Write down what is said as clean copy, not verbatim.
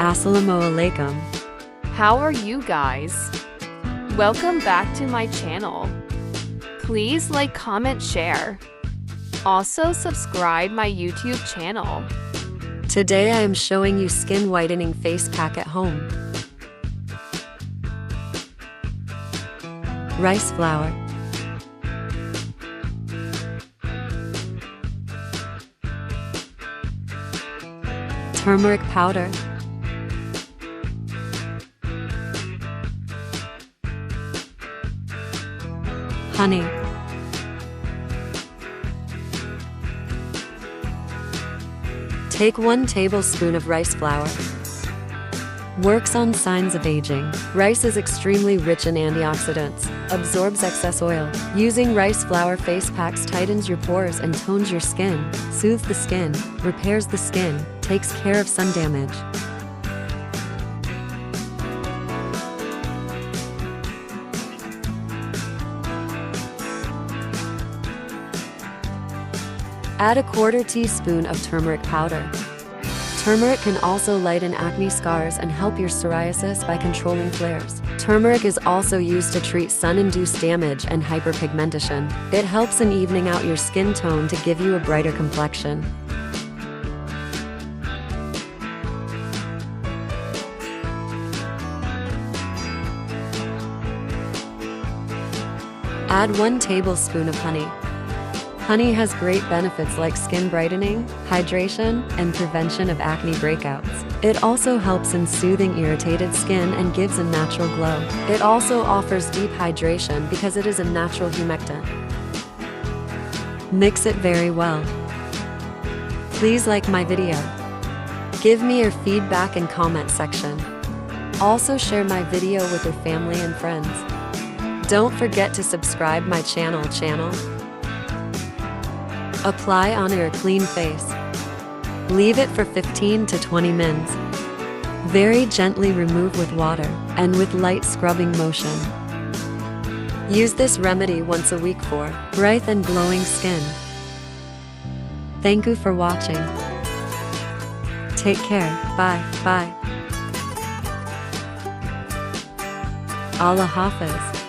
Assalamu alaikum. How are you guys? Welcome back to my channel. Please like, comment, share. Also subscribe my YouTube channel. Today I am showing you skin whitening face pack at home. Rice flour, turmeric powder, honey, take 1 tablespoon of rice flour. Works on signs of aging. Rice is extremely rich in antioxidants, absorbs excess oil. Using rice flour face packs tightens your pores and tones your skin, soothes the skin, repairs the skin, takes care of sun damage. Add a 1/4 teaspoon of turmeric powder. Turmeric can also lighten acne scars and help your psoriasis by controlling flares. Turmeric is also used to treat sun-induced damage and hyperpigmentation. It helps in evening out your skin tone to give you a brighter complexion. Add 1 tablespoon of honey. Honey has great benefits like skin brightening, hydration, and prevention of acne breakouts. It also helps in soothing irritated skin and gives a natural glow. It also offers deep hydration because it is a natural humectant. Mix it very well. Please like my video. Give me your feedback in comment section. Also share my video with your family and friends. Don't forget to subscribe my channel. Apply on your clean face. Leave it for 15 to 20 minutes. Very gently remove with water and with light scrubbing motion. Use this remedy once a week for bright and glowing skin. Thank you for watching. Take care. Bye. Allah Hafiz.